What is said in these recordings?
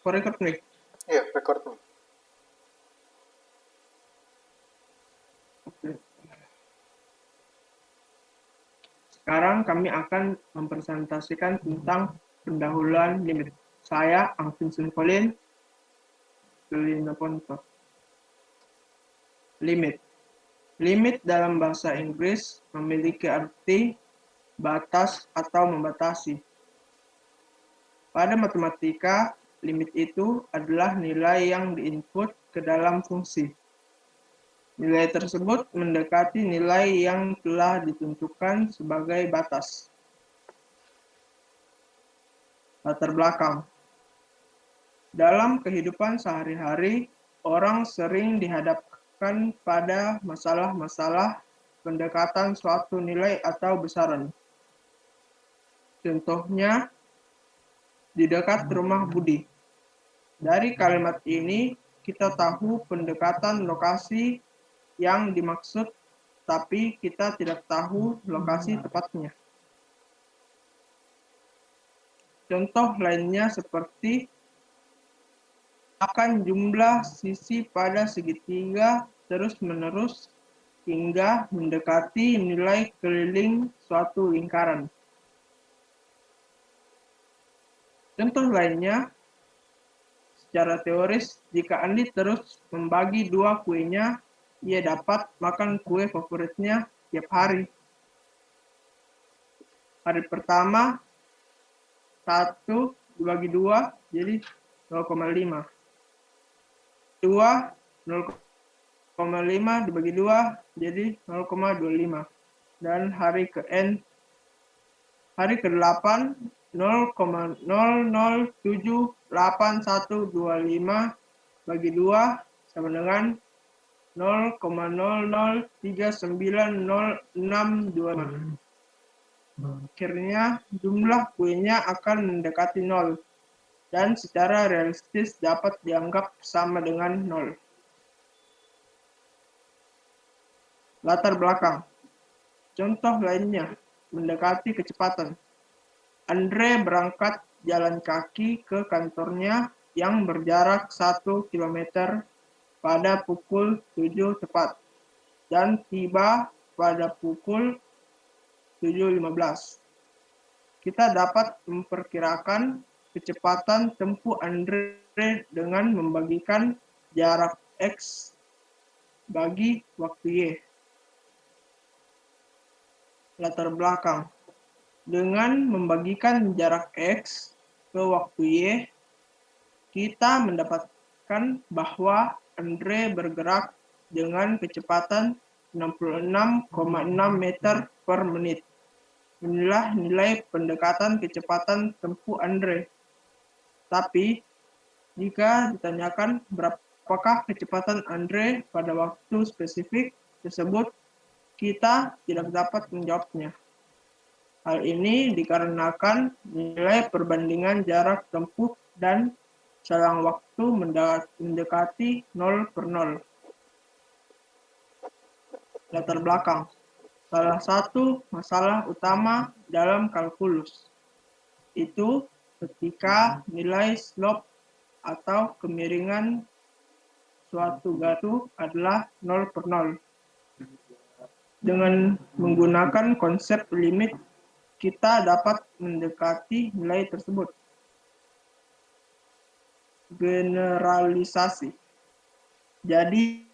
Record nih. Iya, record nih. Oke. Sekarang kami akan mempresentasikan tentang pendahuluan limit. Saya Vincent Colin, Lina Ponto. Limit. Limit dalam bahasa Inggris memiliki arti batas atau membatasi. Pada matematika, limit itu adalah nilai yang diinput ke dalam fungsi. Nilai tersebut mendekati nilai yang telah ditentukan sebagai batas. Latar belakang. Dalam kehidupan sehari-hari, orang sering dihadapkan pada masalah-masalah pendekatan suatu nilai atau besaran. Contohnya, di dekat rumah Budi. Dari kalimat ini, kita tahu pendekatan lokasi yang dimaksud, tapi kita tidak tahu lokasi tepatnya. Contoh lainnya seperti akan jumlah sisi pada segitiga terus-menerus hingga mendekati nilai keliling suatu lingkaran. Contoh lainnya, secara teoris, jika Andi terus membagi dua kuenya, ia dapat makan kue favoritnya tiap hari. Hari pertama, 1 dibagi 2, jadi 0,5. 2, 0,5 dibagi 2, jadi 0,25. Dan hari ke-8, 0,007825 bagi 2 sama dengan 0,00390625. Akhirnya, jumlah kuenya akan mendekati 0 dan secara realistis dapat dianggap sama dengan 0. Latar belakang. Contoh lainnya, mendekati kecepatan. Andre berangkat jalan kaki ke kantornya yang berjarak 1 km pada pukul 7 tepat dan tiba pada pukul 7.15. Kita dapat memperkirakan kecepatan tempuh Andre dengan membagikan jarak X bagi waktu Y. Latar belakang. Dengan membagikan jarak X ke waktu Y, kita mendapatkan bahwa Andre bergerak dengan kecepatan 66,6 meter per menit. Inilah nilai pendekatan kecepatan tempuh Andre. Tapi, jika ditanyakan berapakah kecepatan Andre pada waktu spesifik tersebut, kita tidak dapat menjawabnya. Hal ini dikarenakan nilai perbandingan jarak tempuh dan selang waktu mendekati 0 per 0. Latar belakang. Salah satu masalah utama dalam kalkulus itu ketika nilai slope atau kemiringan suatu garis adalah 0 per 0. Dengan menggunakan konsep limit, kita dapat mendekati nilai tersebut. Generalisasi. Jadi,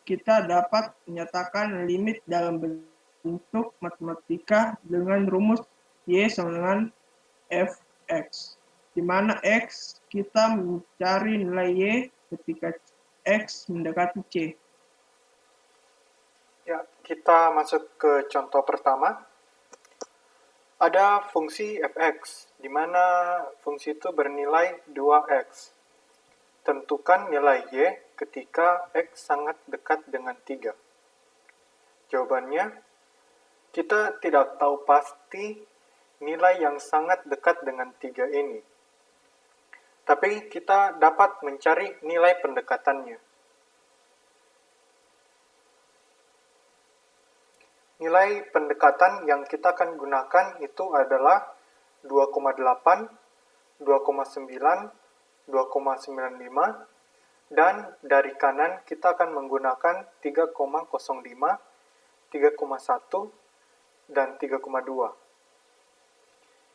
kita dapat menyatakan limit dalam bentuk matematika dengan rumus Y sama dengan Fx, di mana X kita mencari nilai Y ketika X mendekati C. Ya, kita masuk ke contoh pertama. Ada fungsi fx, di mana fungsi itu bernilai 2x. Tentukan nilai y ketika x sangat dekat dengan 3. Jawabannya, kita tidak tahu pasti nilai yang sangat dekat dengan 3 ini. Tapi kita dapat mencari nilai pendekatannya. Nilai pendekatan yang kita akan gunakan itu adalah 2,8, 2,9, 2,95, dan dari kanan kita akan menggunakan 3,05, 3,1, dan 3,2.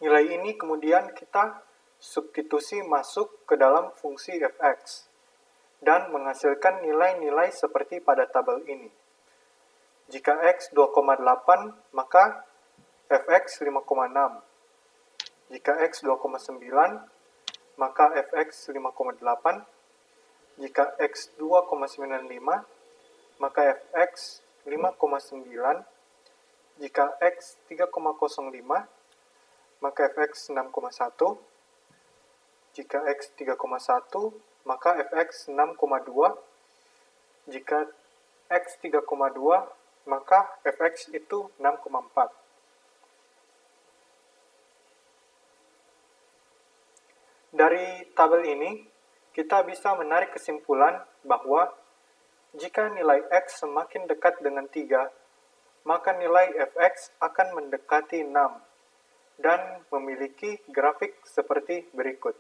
Nilai ini kemudian kita substitusi masuk ke dalam fungsi f(x) dan menghasilkan nilai-nilai seperti pada tabel ini. Jika x 2,8, maka f(x) 5,6. Jika x 2,9, maka f(x) 5,8. Jika x 2,95, maka f(x) 5,9. Jika x 3,05, maka f(x) 6,1. Jika x 3,1, maka f(x) 6,2. Jika x 3,2, maka f(x) itu 6,4. Dari tabel ini, kita bisa menarik kesimpulan bahwa jika nilai x semakin dekat dengan 3, maka nilai f(x) akan mendekati 6 dan memiliki grafik seperti berikut.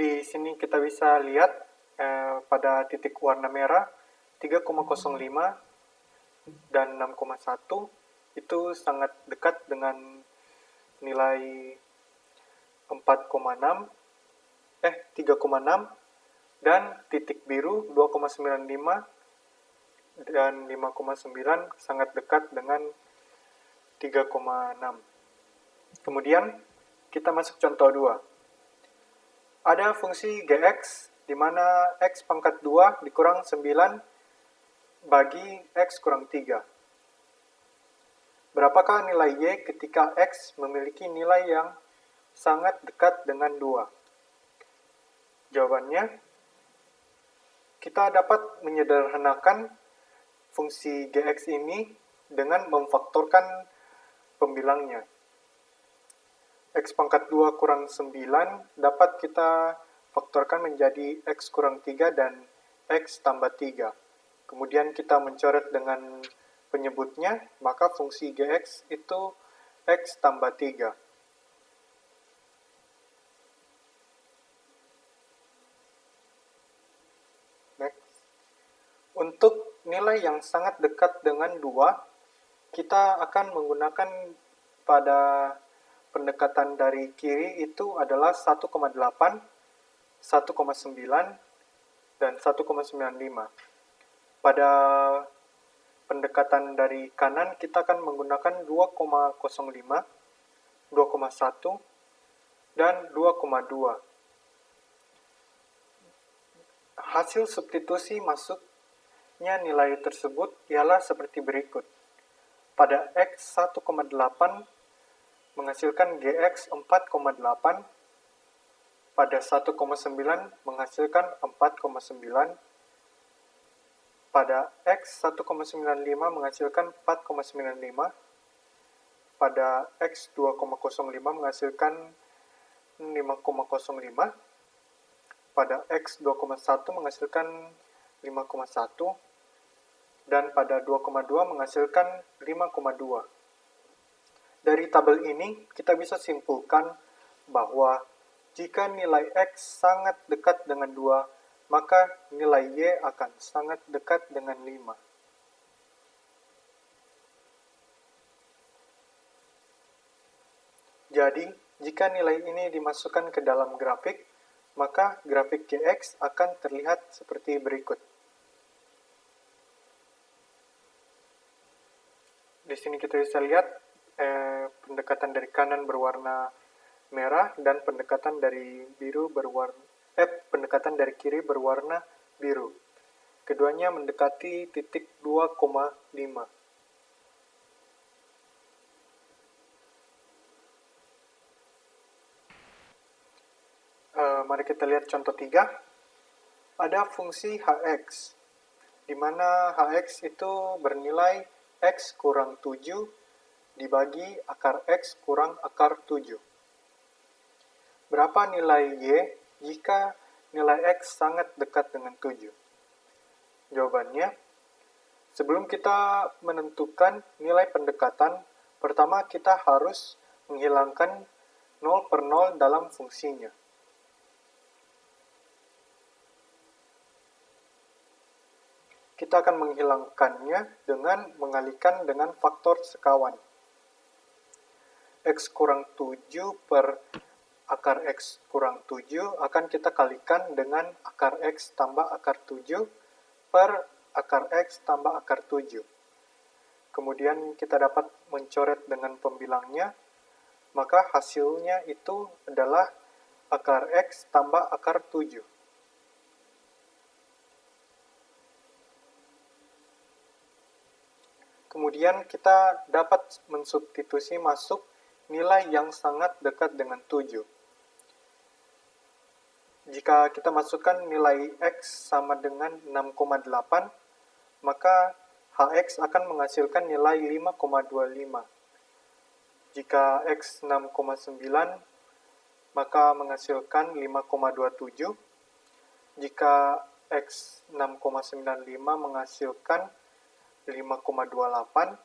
Di sini kita bisa lihat pada titik warna merah 3,05 dan 6,1 itu sangat dekat dengan nilai 3,6 dan titik biru 2,95 dan 5,9 sangat dekat dengan 3,6. Kemudian kita masuk contoh 2. Ada fungsi gx di mana x pangkat 2 dikurang 9 bagi x kurang 3. Berapakah nilai y ketika x memiliki nilai yang sangat dekat dengan 2? Jawabannya, kita dapat menyederhanakan fungsi gx ini dengan memfaktorkan pembilangnya. X pangkat 2 kurang 9 dapat kita faktorkan menjadi X kurang 3 dan X tambah 3. Kemudian kita mencoret dengan penyebutnya, maka fungsi Gx itu X tambah 3. Next. Untuk nilai yang sangat dekat dengan 2, kita akan menggunakan pada pendekatan dari kiri itu adalah 1,8, 1,9, dan 1,95. Pada pendekatan dari kanan kita akan menggunakan 2,05, 2,1, dan 2,2. Hasil substitusi masuknya nilai tersebut ialah seperti berikut. Pada X 1,8 menghasilkan Gx 4,8, pada 1,9 menghasilkan 4,9, pada X 1,95 menghasilkan 4,95, pada X 2,05 menghasilkan 5,05, pada X 2,1 menghasilkan 5,1, dan pada 2,2 menghasilkan 5,2. Dari tabel ini, kita bisa simpulkan bahwa jika nilai X sangat dekat dengan 2, maka nilai Y akan sangat dekat dengan 5. Jadi, jika nilai ini dimasukkan ke dalam grafik, maka grafik Gx akan terlihat seperti berikut. Di sini kita bisa lihat pendekatan dari kanan berwarna merah dan pendekatan dari kiri berwarna biru. Keduanya mendekati titik 2,5. Mari kita lihat contoh 3. Ada fungsi hx, di mana hx itu bernilai x kurang 7 dibagi akar x kurang akar 7. Berapa nilai y jika nilai x sangat dekat dengan 7? Jawabannya, sebelum kita menentukan nilai pendekatan, Pertama, kita harus menghilangkan 0 per 0 dalam fungsinya. Kita akan menghilangkannya dengan mengalihkan dengan faktor sekawan. X kurang 7 per akar X kurang 7 akan kita kalikan dengan akar X tambah akar 7 per akar X tambah akar 7. Kemudian kita dapat mencoret dengan pembilangnya, maka hasilnya itu adalah akar X tambah akar 7. Kemudian kita dapat mensubstitusi masuk nilai yang sangat dekat dengan 7. Jika kita masukkan nilai X sama dengan 6,8, maka HX akan menghasilkan nilai 5,25. Jika X 6,9, maka menghasilkan 5,27. Jika X 6,95 menghasilkan 5,28.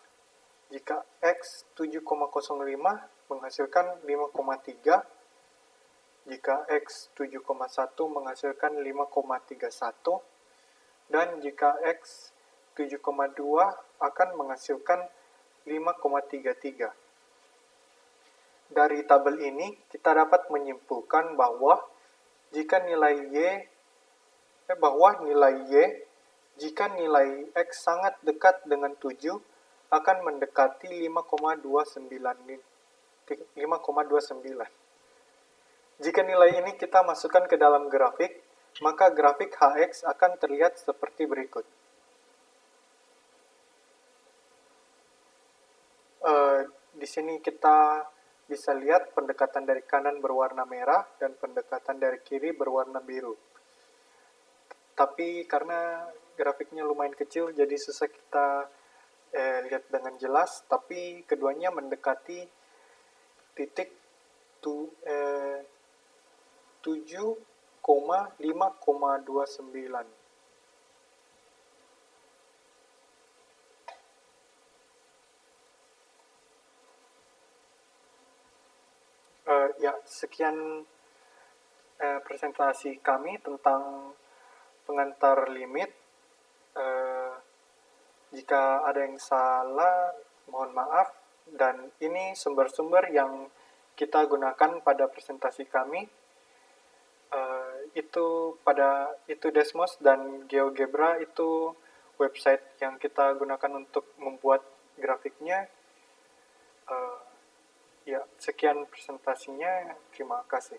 Jika X 7,05 menghasilkan 5,3. Jika X 7,1 menghasilkan 5,31. Dan jika X 7,2 akan menghasilkan 5,33. Dari tabel ini, kita dapat menyimpulkan bahwa jika nilai jika nilai X sangat dekat dengan 7, akan mendekati 5,29. Jika nilai ini kita masukkan ke dalam grafik, maka grafik HX akan terlihat seperti berikut. Di sini kita bisa lihat pendekatan dari kanan berwarna merah dan pendekatan dari kiri berwarna biru. Tapi karena grafiknya lumayan kecil, jadi susah kita lihat dengan jelas, tapi keduanya mendekati titik 7,5,29. Sekian presentasi kami tentang pengantar limit. Jika ada yang salah, mohon maaf. Dan ini sumber-sumber yang kita gunakan pada presentasi kami. Itu Desmos dan GeoGebra itu website yang kita gunakan untuk membuat grafiknya. Sekian presentasinya. Terima kasih.